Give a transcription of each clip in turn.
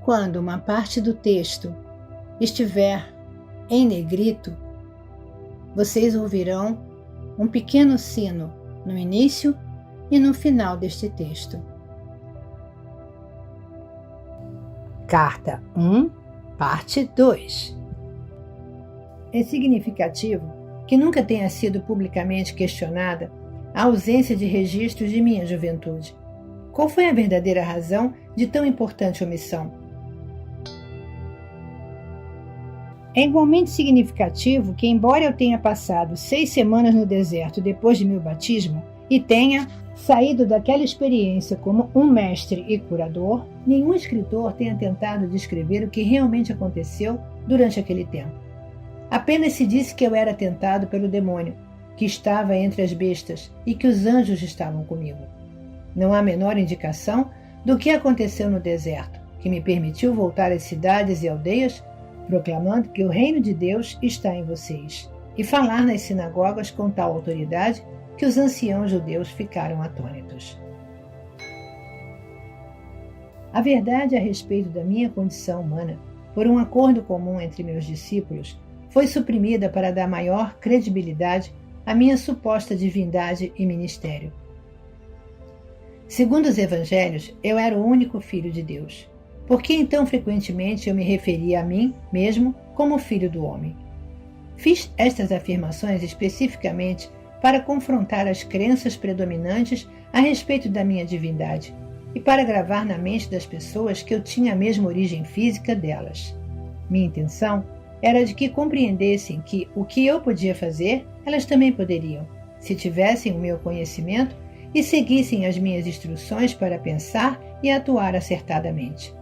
Quando uma parte do texto estiver em negrito, vocês ouvirão um pequeno sino no início e no final deste texto. Carta 1, parte 2. É significativo que nunca tenha sido publicamente questionada a ausência de registros de minha juventude. Qual foi a verdadeira razão de tão importante omissão? É igualmente significativo que, embora eu tenha passado 6 semanas no deserto depois de meu batismo e tenha saído daquela experiência como um mestre e curador, nenhum escritor tenha tentado descrever o que realmente aconteceu durante aquele tempo. Apenas se disse que eu era tentado pelo demônio, que estava entre as bestas e que os anjos estavam comigo. Não há a menor indicação do que aconteceu no deserto, que me permitiu voltar às cidades e aldeias, proclamando que o reino de Deus está em vocês, e falar nas sinagogas com tal autoridade que os anciãos judeus ficaram atônitos. A verdade a respeito da minha condição humana, por um acordo comum entre meus discípulos, foi suprimida para dar maior credibilidade à minha suposta divindade e ministério. Segundo os evangelhos, eu era o único filho de Deus. Por que então frequentemente eu me referia a mim mesmo como filho do homem? Fiz estas afirmações especificamente para confrontar as crenças predominantes a respeito da minha divindade e para gravar na mente das pessoas que eu tinha a mesma origem física delas. Minha intenção era de que compreendessem que o que eu podia fazer, elas também poderiam, se tivessem o meu conhecimento e seguissem as minhas instruções para pensar e atuar acertadamente.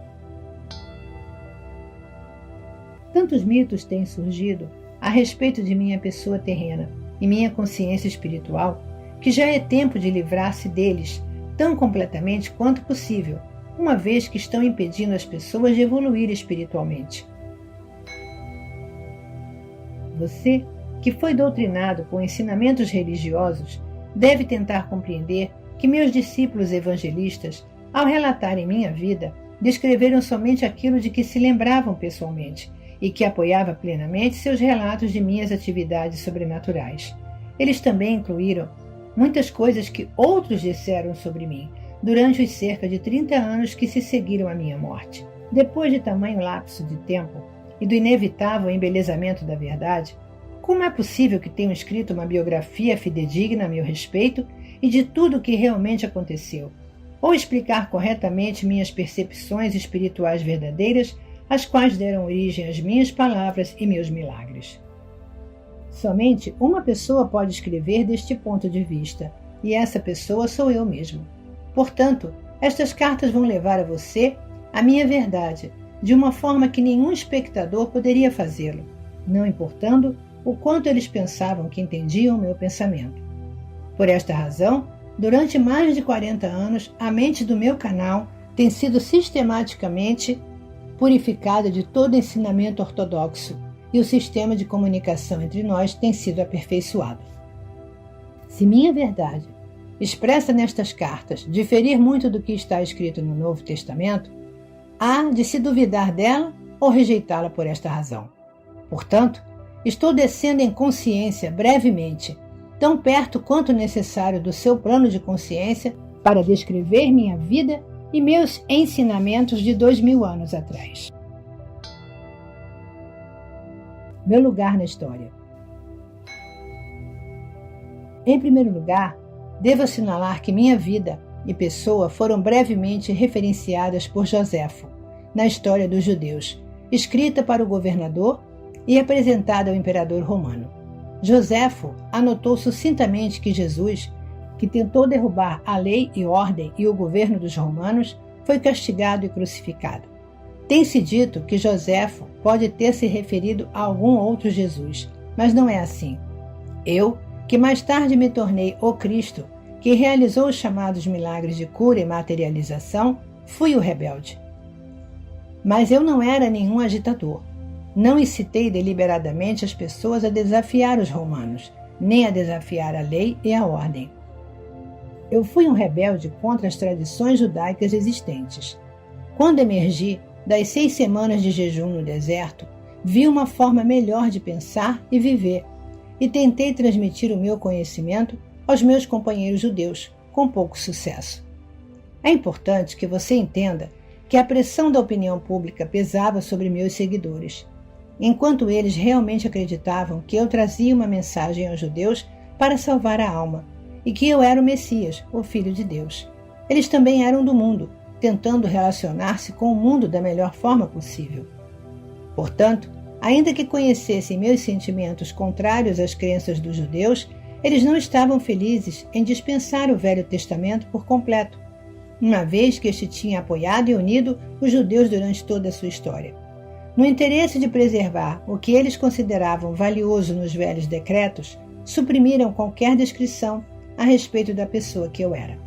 Tantos mitos têm surgido a respeito de minha pessoa terrena e minha consciência espiritual, que já é tempo de livrar-se deles tão completamente quanto possível, uma vez que estão impedindo as pessoas de evoluir espiritualmente. Você, que foi doutrinado com ensinamentos religiosos, deve tentar compreender que meus discípulos evangelistas, ao relatarem minha vida, descreveram somente aquilo de que se lembravam pessoalmente e que apoiava plenamente seus relatos de minhas atividades sobrenaturais. Eles também incluíram muitas coisas que outros disseram sobre mim durante os cerca de 30 anos que se seguiram à minha morte. Depois de tamanho lapso de tempo e do inevitável embelezamento da verdade, como é possível que tenham escrito uma biografia fidedigna a meu respeito e de tudo o que realmente aconteceu, ou explicar corretamente minhas percepções espirituais verdadeiras, as quais deram origem às minhas palavras e meus milagres? Somente uma pessoa pode escrever deste ponto de vista, e essa pessoa sou eu mesmo. Portanto, estas cartas vão levar a você a minha verdade, de uma forma que nenhum espectador poderia fazê-lo, não importando o quanto eles pensavam que entendiam o meu pensamento. Por esta razão, durante mais de 40 anos, a mente do meu canal tem sido sistematicamente purificada de todo ensinamento ortodoxo e o sistema de comunicação entre nós tem sido aperfeiçoado. Se minha verdade, expressa nestas cartas, diferir muito do que está escrito no Novo Testamento, há de se duvidar dela ou rejeitá-la por esta razão. Portanto, estou descendo em consciência brevemente, tão perto quanto necessário do seu plano de consciência para descrever minha vida e meus ensinamentos de 2000 anos atrás. Meu lugar na história. Em primeiro lugar, devo assinalar que minha vida e pessoa foram brevemente referenciadas por Joséfo na história dos judeus, escrita para o governador e apresentada ao imperador romano. Joséfo anotou sucintamente que Jesus, que tentou derrubar a lei e ordem e o governo dos romanos, foi castigado e crucificado. Tem-se dito que Joséfo pode ter se referido a algum outro Jesus, mas não é assim. Eu, que mais tarde me tornei o Cristo, que realizou os chamados milagres de cura e materialização, fui o rebelde. Mas eu não era nenhum agitador. Não incitei deliberadamente as pessoas a desafiar os romanos, nem a desafiar a lei e a ordem. Eu fui um rebelde contra as tradições judaicas existentes. Quando emergi das 6 semanas de jejum no deserto, vi uma forma melhor de pensar e viver, e tentei transmitir o meu conhecimento aos meus companheiros judeus, com pouco sucesso. É importante que você entenda que a pressão da opinião pública pesava sobre meus seguidores, enquanto eles realmente acreditavam que eu trazia uma mensagem aos judeus para salvar a alma, e que eu era o Messias, o Filho de Deus. Eles também eram do mundo, tentando relacionar-se com o mundo da melhor forma possível. Portanto, ainda que conhecessem meus sentimentos contrários às crenças dos judeus, eles não estavam felizes em dispensar o Velho Testamento por completo, uma vez que este tinha apoiado e unido os judeus durante toda a sua história. No interesse de preservar o que eles consideravam valioso nos velhos decretos, suprimiram qualquer descrição a respeito da pessoa que eu era.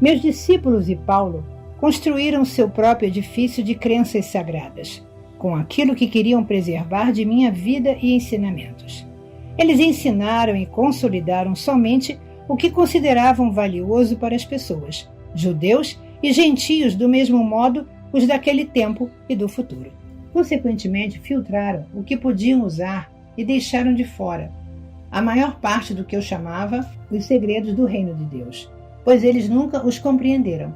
Meus discípulos e Paulo construíram seu próprio edifício de crenças sagradas, com aquilo que queriam preservar de minha vida e ensinamentos. Eles ensinaram e consolidaram somente o que consideravam valioso para as pessoas, judeus e gentios do mesmo modo os daquele tempo e do futuro. Consequentemente, filtraram o que podiam usar e deixaram de fora a maior parte do que eu chamava os segredos do reino de Deus, pois eles nunca os compreenderam.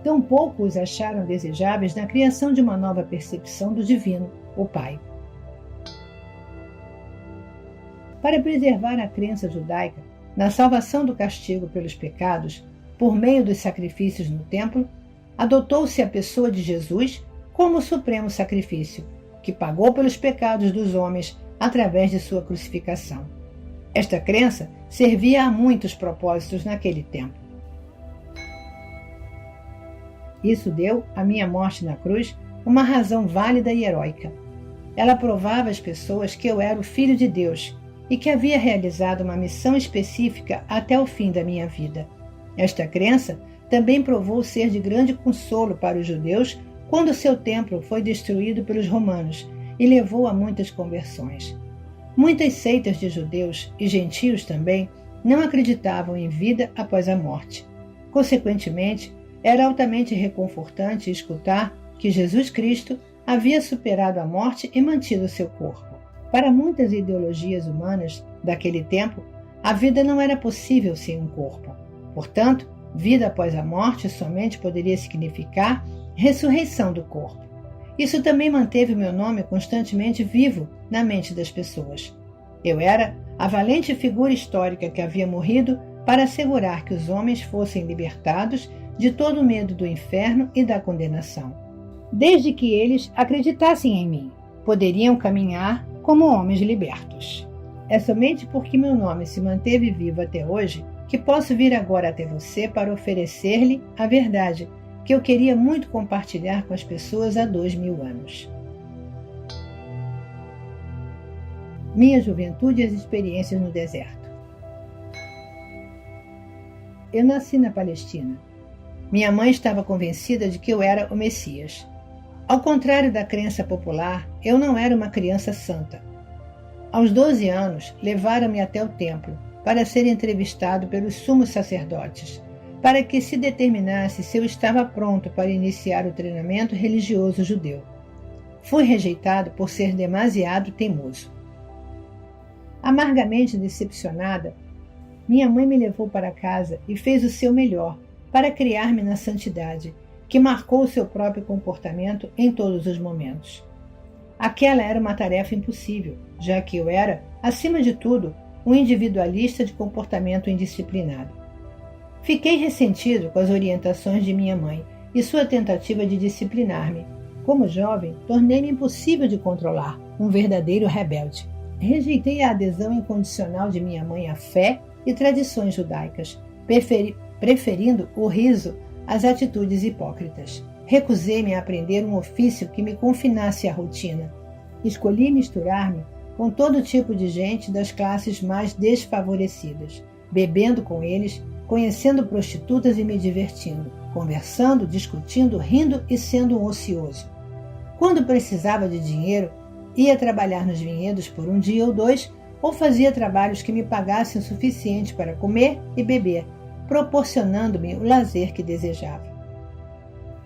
Tampouco os acharam desejáveis na criação de uma nova percepção do divino, o Pai. Para preservar a crença judaica na salvação do castigo pelos pecados, por meio dos sacrifícios no templo, adotou-se a pessoa de Jesus como o supremo sacrifício, que pagou pelos pecados dos homens através de sua crucificação. Esta crença servia a muitos propósitos naquele tempo. Isso deu à minha morte na cruz uma razão válida e heróica. Ela provava às pessoas que eu era o Filho de Deus e que havia realizado uma missão específica até o fim da minha vida. Esta crença também provou ser de grande consolo para os judeus quando seu templo foi destruído pelos romanos e levou a muitas conversões. Muitas seitas de judeus e gentios também não acreditavam em vida após a morte. Consequentemente, era altamente reconfortante escutar que Jesus Cristo havia superado a morte e mantido seu corpo. Para muitas ideologias humanas daquele tempo, a vida não era possível sem um corpo. Portanto, vida após a morte somente poderia significar ressurreição do corpo. Isso também manteve meu nome constantemente vivo na mente das pessoas. Eu era a valente figura histórica que havia morrido para assegurar que os homens fossem libertados de todo o medo do inferno e da condenação. Desde que eles acreditassem em mim, poderiam caminhar como homens libertos. É somente porque meu nome se manteve vivo até hoje que posso vir agora até você para oferecer-lhe a verdade que eu queria muito compartilhar com as pessoas há 2000 anos. Minha juventude e as experiências no deserto. Eu nasci na Palestina. Minha mãe estava convencida de que eu era o Messias. Ao contrário da crença popular, eu não era uma criança santa. Aos 12 anos, levaram-me até o templo para ser entrevistado pelos sumos sacerdotes, para que se determinasse se eu estava pronto para iniciar o treinamento religioso judeu. Fui rejeitado por ser demasiado teimoso. Amargamente decepcionada, minha mãe me levou para casa e fez o seu melhor para criar-me na santidade, que marcou seu próprio comportamento em todos os momentos. Aquela era uma tarefa impossível, já que eu era, acima de tudo, um individualista de comportamento indisciplinado. Fiquei ressentido com as orientações de minha mãe e sua tentativa de disciplinar-me. Como jovem, tornei-me impossível de controlar, um verdadeiro rebelde. Rejeitei a adesão incondicional de minha mãe à fé e tradições judaicas, preferindo o riso às atitudes hipócritas. Recusei-me a aprender um ofício que me confinasse à rotina. Escolhi misturar-me com todo tipo de gente das classes mais desfavorecidas, bebendo com eles, conhecendo prostitutas e me divertindo, conversando, discutindo, rindo e sendo um ocioso. Quando precisava de dinheiro, ia trabalhar nos vinhedos por um dia ou dois, ou fazia trabalhos que me pagassem o suficiente para comer e beber, proporcionando-me o lazer que desejava.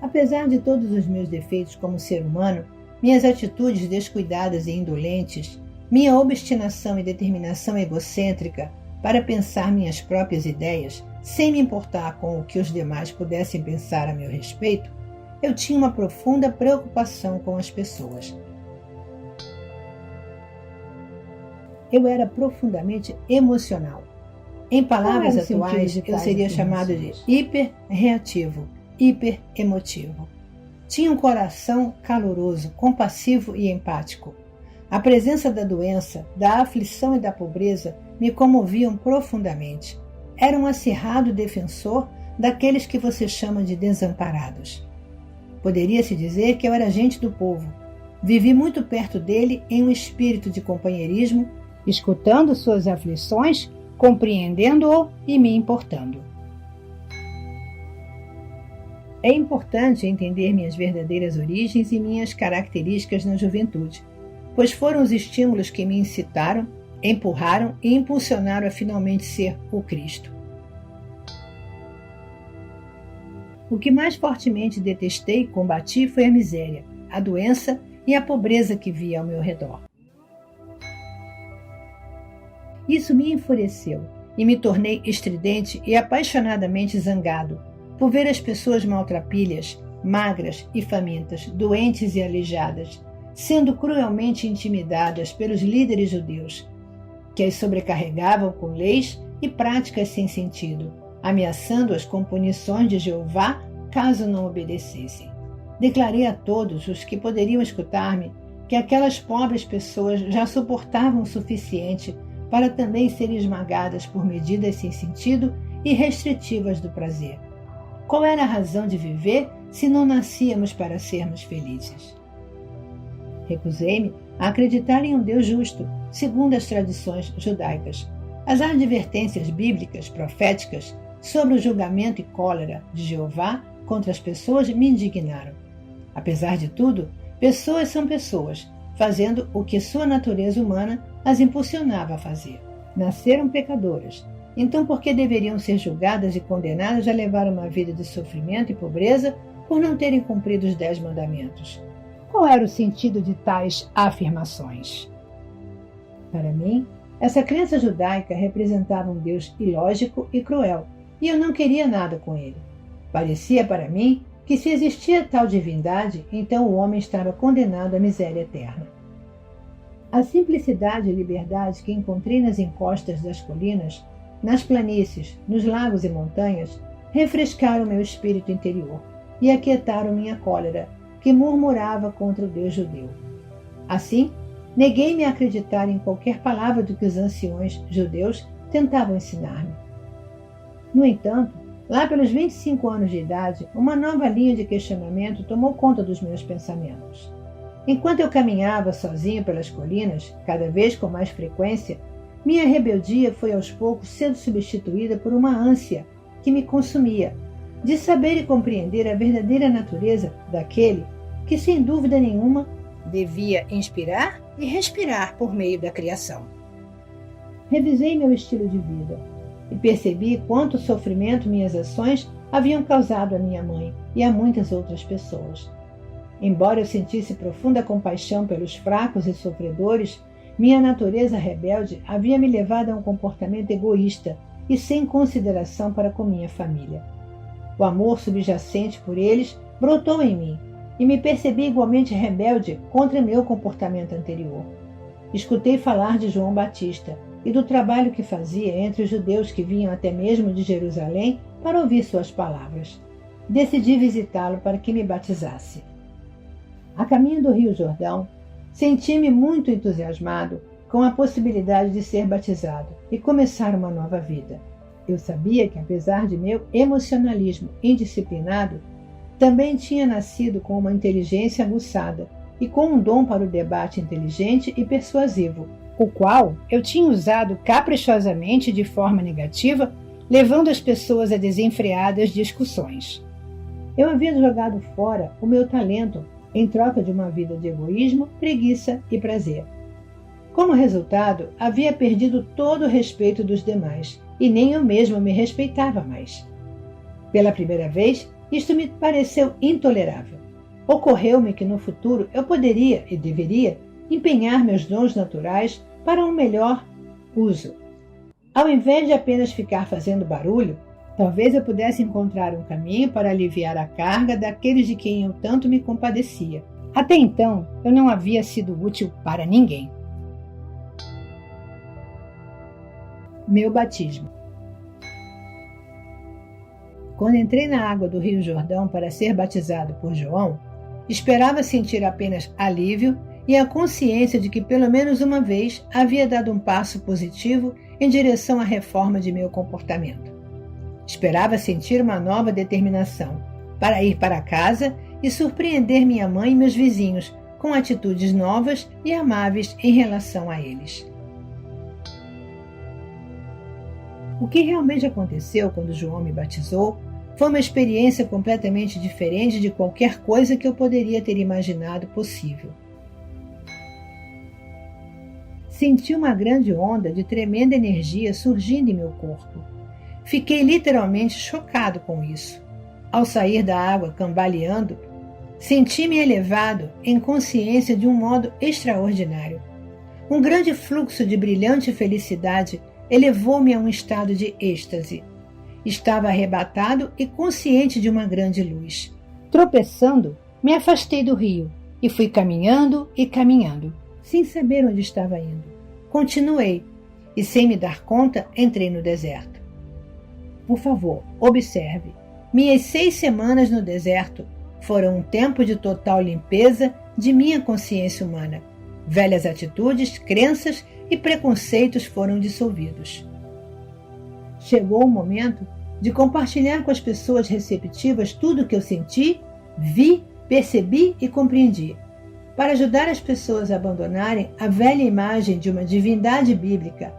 Apesar de todos os meus defeitos como ser humano, minhas atitudes descuidadas e indolentes, minha obstinação e determinação egocêntrica para pensar minhas próprias ideias, sem me importar com o que os demais pudessem pensar a meu respeito, eu tinha uma profunda preocupação com as pessoas. Eu era profundamente emocional. Em palavras atuais, eu seria chamado de hiperreativo, hiperemotivo. Tinha um coração caloroso, compassivo e empático. A presença da doença, da aflição e da pobreza me comoviam profundamente. Era um acirrado defensor daqueles que você chama de desamparados. Poderia-se dizer que eu era gente do povo. Vivi muito perto dele em um espírito de companheirismo, escutando suas aflições, compreendendo-o e me importando. É importante entender minhas verdadeiras origens e minhas características na juventude, pois foram os estímulos que me incitaram, empurraram e impulsionaram a finalmente ser o Cristo. O que mais fortemente detestei e combati foi a miséria, a doença e a pobreza que via ao meu redor. Isso me enfureceu e me tornei estridente e apaixonadamente zangado por ver as pessoas maltrapilhas, magras e famintas, doentes e aleijadas, sendo cruelmente intimidadas pelos líderes judeus, que as sobrecarregavam com leis e práticas sem sentido, ameaçando-as com punições de Jeová caso não obedecessem. Declarei a todos os que poderiam escutar-me que aquelas pobres pessoas já suportavam o suficiente para também serem esmagadas por medidas sem sentido e restritivas do prazer. Qual era a razão de viver se não nascíamos para sermos felizes? Recusei-me a acreditar em um Deus justo, segundo as tradições judaicas. As advertências bíblicas, proféticas, sobre o julgamento e cólera de Jeová contra as pessoas me indignaram. Apesar de tudo, pessoas são pessoas, fazendo o que sua natureza humana as impulsionava a fazer. Nasceram pecadoras. Então, por que deveriam ser julgadas e condenadas a levar uma vida de sofrimento e pobreza por não terem cumprido os 10 mandamentos? Qual era o sentido de tais afirmações? Para mim, essa crença judaica representava um Deus ilógico e cruel, e eu não queria nada com ele. Parecia para mim que se existia tal divindade, então o homem estava condenado à miséria eterna. A simplicidade e liberdade que encontrei nas encostas das colinas, nas planícies, nos lagos e montanhas, refrescaram meu espírito interior e aquietaram minha cólera, que murmurava contra o Deus judeu. Assim, neguei-me a acreditar em qualquer palavra do que os anciões judeus tentavam ensinar-me. No entanto, lá pelos 25 anos de idade, uma nova linha de questionamento tomou conta dos meus pensamentos. Enquanto eu caminhava sozinho pelas colinas, cada vez com mais frequência, minha rebeldia foi aos poucos sendo substituída por uma ânsia que me consumia, de saber e compreender a verdadeira natureza daquele que, sem dúvida nenhuma, devia inspirar e respirar por meio da criação. Revisei meu estilo de vida e percebi quanto sofrimento minhas ações haviam causado à minha mãe e a muitas outras pessoas. Embora eu sentisse profunda compaixão pelos fracos e sofredores, minha natureza rebelde havia me levado a um comportamento egoísta e sem consideração para com minha família. O amor subjacente por eles brotou em mim e me percebi igualmente rebelde contra meu comportamento anterior. Escutei falar de João Batista e do trabalho que fazia entre os judeus que vinham até mesmo de Jerusalém para ouvir suas palavras. Decidi visitá-lo para que me batizasse. A caminho do Rio Jordão, senti-me muito entusiasmado com a possibilidade de ser batizado e começar uma nova vida. Eu sabia que, apesar de meu emocionalismo indisciplinado, também tinha nascido com uma inteligência aguçada e com um dom para o debate inteligente e persuasivo, o qual eu tinha usado caprichosamente de forma negativa, levando as pessoas a desenfreadas discussões. Eu havia jogado fora o meu talento em troca de uma vida de egoísmo, preguiça e prazer. Como resultado, havia perdido todo o respeito dos demais e nem eu mesmo me respeitava mais. Pela primeira vez, isto me pareceu intolerável. Ocorreu-me que no futuro eu poderia e deveria empenhar meus dons naturais para um melhor uso. Ao invés de apenas ficar fazendo barulho, talvez eu pudesse encontrar um caminho para aliviar a carga daqueles de quem eu tanto me compadecia. Até então, eu não havia sido útil para ninguém. Meu batismo. Quando entrei na água do Rio Jordão para ser batizado por João, esperava sentir apenas alívio e a consciência de que pelo menos uma vez havia dado um passo positivo em direção à reforma de meu comportamento. Esperava sentir uma nova determinação para ir para casa e surpreender minha mãe e meus vizinhos com atitudes novas e amáveis em relação a eles. O que realmente aconteceu quando João me batizou foi uma experiência completamente diferente de qualquer coisa que eu poderia ter imaginado possível. Senti uma grande onda de tremenda energia surgindo em meu corpo. Fiquei literalmente chocado com isso. Ao sair da água cambaleando, senti-me elevado em consciência de um modo extraordinário. Um grande fluxo de brilhante felicidade elevou-me a um estado de êxtase. Estava arrebatado e consciente de uma grande luz. Tropeçando, me afastei do rio e fui caminhando e caminhando, sem saber onde estava indo. Continuei e, sem me dar conta, entrei no deserto. Por favor, observe. Minhas 6 semanas no deserto foram um tempo de total limpeza de minha consciência humana. Velhas atitudes, crenças e preconceitos foram dissolvidos. Chegou o momento de compartilhar com as pessoas receptivas tudo o que eu senti, vi, percebi e compreendi, para ajudar as pessoas a abandonarem a velha imagem de uma divindade bíblica.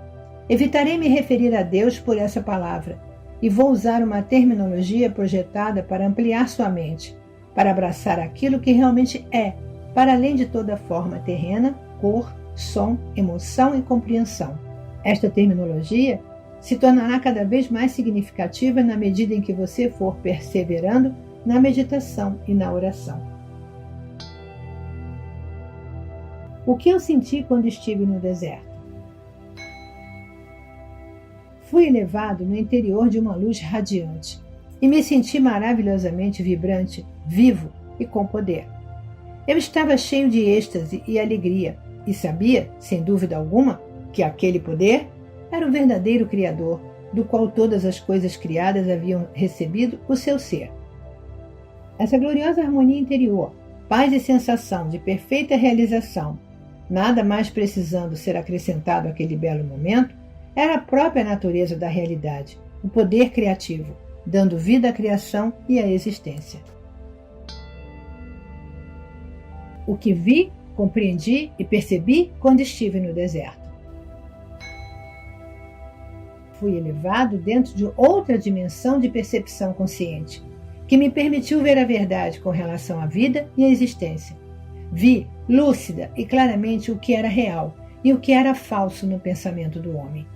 Evitarei me referir a Deus por essa palavra e vou usar uma terminologia projetada para ampliar sua mente, para abraçar aquilo que realmente é, para além de toda forma terrena, cor, som, emoção e compreensão. Esta terminologia se tornará cada vez mais significativa na medida em que você for perseverando na meditação e na oração. O que eu senti quando estive no deserto? Fui elevado no interior de uma luz radiante e me senti maravilhosamente vibrante, vivo e com poder. Eu estava cheio de êxtase e alegria e sabia, sem dúvida alguma, que aquele poder era o verdadeiro Criador, do qual todas as coisas criadas haviam recebido o seu ser. Essa gloriosa harmonia interior, paz e sensação de perfeita realização, nada mais precisando ser acrescentado àquele belo momento, era a própria natureza da realidade, o poder criativo, dando vida à criação e à existência. O que vi, compreendi e percebi quando estive no deserto. Fui elevado dentro de outra dimensão de percepção consciente, que me permitiu ver a verdade com relação à vida e à existência. Vi, lúcida e claramente, o que era real e o que era falso no pensamento do homem.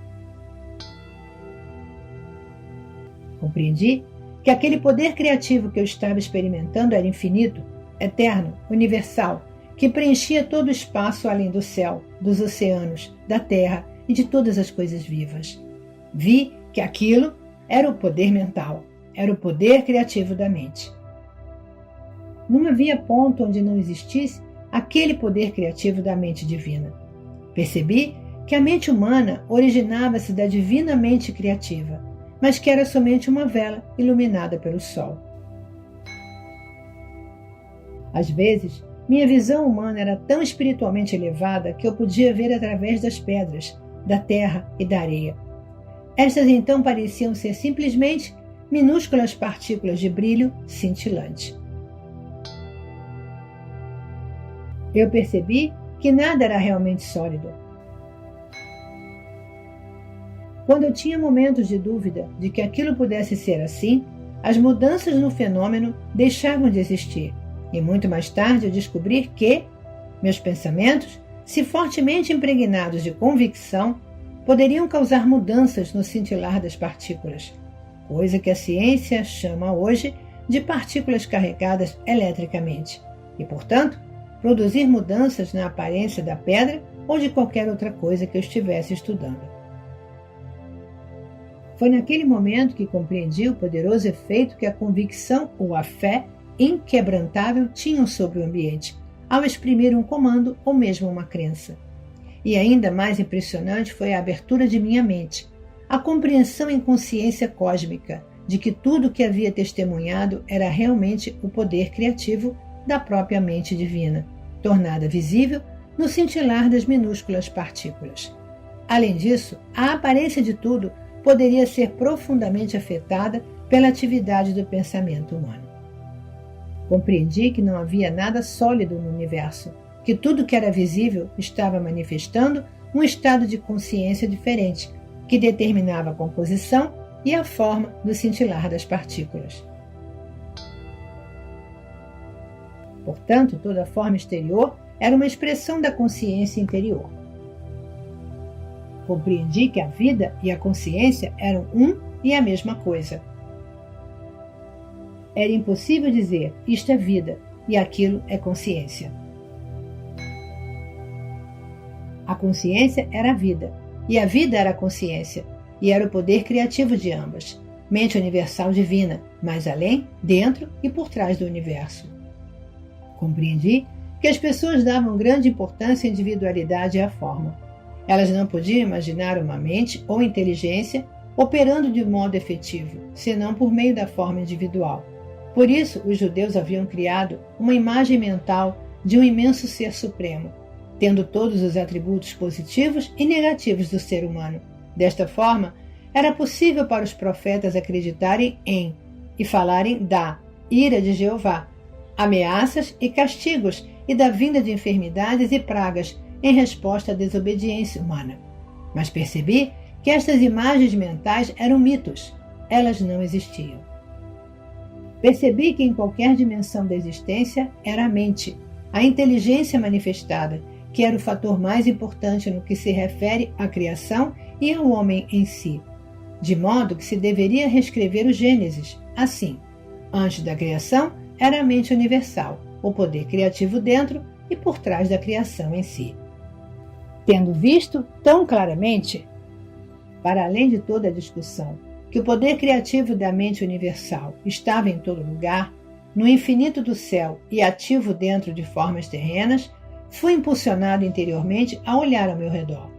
Compreendi que aquele poder criativo que eu estava experimentando era infinito, eterno, universal, que preenchia todo o espaço além do céu, dos oceanos, da terra e de todas as coisas vivas. Vi que aquilo era o poder mental, era o poder criativo da mente. Não havia ponto onde não existisse aquele poder criativo da mente divina. Percebi que a mente humana originava-se da divina mente criativa, mas que era somente uma vela iluminada pelo sol. Às vezes, minha visão humana era tão espiritualmente elevada que eu podia ver através das pedras, da terra e da areia. Estas então pareciam ser simplesmente minúsculas partículas de brilho cintilante. Eu percebi que nada era realmente sólido. Quando eu tinha momentos de dúvida de que aquilo pudesse ser assim, as mudanças no fenômeno deixavam de existir, e muito mais tarde eu descobri que meus pensamentos, se fortemente impregnados de convicção, poderiam causar mudanças no cintilar das partículas, coisa que a ciência chama hoje de partículas carregadas eletricamente, e, portanto, produzir mudanças na aparência da pedra ou de qualquer outra coisa que eu estivesse estudando. Foi naquele momento que compreendi o poderoso efeito que a convicção ou a fé inquebrantável tinham sobre o ambiente, ao exprimir um comando ou mesmo uma crença. E ainda mais impressionante foi a abertura de minha mente, a compreensão em consciência cósmica de que tudo o que havia testemunhado era realmente o poder criativo da própria mente divina, tornada visível no cintilar das minúsculas partículas. Além disso, a aparência de tudo poderia ser profundamente afetada pela atividade do pensamento humano. Compreendi que não havia nada sólido no universo, que tudo que era visível estava manifestando um estado de consciência diferente, que determinava a composição e a forma do cintilar das partículas. Portanto, toda forma exterior era uma expressão da consciência interior. Compreendi que a vida e a consciência eram um e a mesma coisa. Era impossível dizer isto é vida e aquilo é consciência. A consciência era a vida, e a vida era a consciência, e era o poder criativo de ambas, mente universal divina, mais além, dentro e por trás do universo. Compreendi que as pessoas davam grande importância à individualidade e à forma. Elas não podiam imaginar uma mente ou inteligência operando de modo efetivo, senão por meio da forma individual. Por isso, os judeus haviam criado uma imagem mental de um imenso ser supremo, tendo todos os atributos positivos e negativos do ser humano. Desta forma, era possível para os profetas acreditarem em e falarem da ira de Jeová, ameaças e castigos e da vinda de enfermidades e pragas em resposta à desobediência humana. Mas percebi que estas imagens mentais eram mitos. Elas não existiam. Percebi que em qualquer dimensão da existência era a mente, a inteligência manifestada, que era o fator mais importante no que se refere à criação e ao homem em si, de modo que se deveria reescrever o Gênesis. Assim, antes da criação era a mente universal, o poder criativo dentro e por trás da criação em si. Tendo visto tão claramente, para além de toda a discussão, que o poder criativo da mente universal estava em todo lugar, no infinito do céu e ativo dentro de formas terrenas, fui impulsionado interiormente a olhar ao meu redor.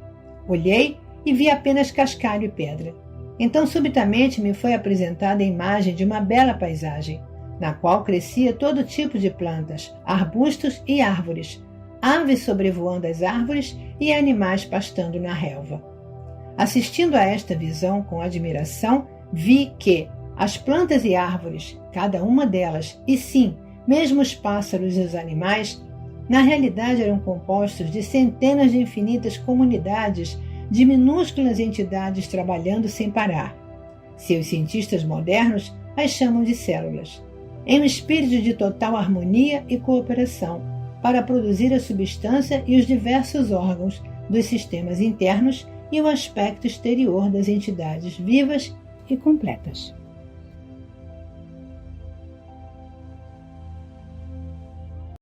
Olhei e vi apenas cascalho e pedra. Então subitamente me foi apresentada a imagem de uma bela paisagem, na qual crescia todo tipo de plantas, arbustos e árvores, aves sobrevoando as árvores e animais pastando na relva. Assistindo a esta visão com admiração, vi que as plantas e árvores, cada uma delas, e sim, mesmo os pássaros e os animais, na realidade eram compostos de centenas de infinitas comunidades de minúsculas entidades trabalhando sem parar. Seus cientistas modernos as chamam de células, em um espírito de total harmonia e cooperação, para produzir a substância e os diversos órgãos dos sistemas internos e o aspecto exterior das entidades vivas e completas.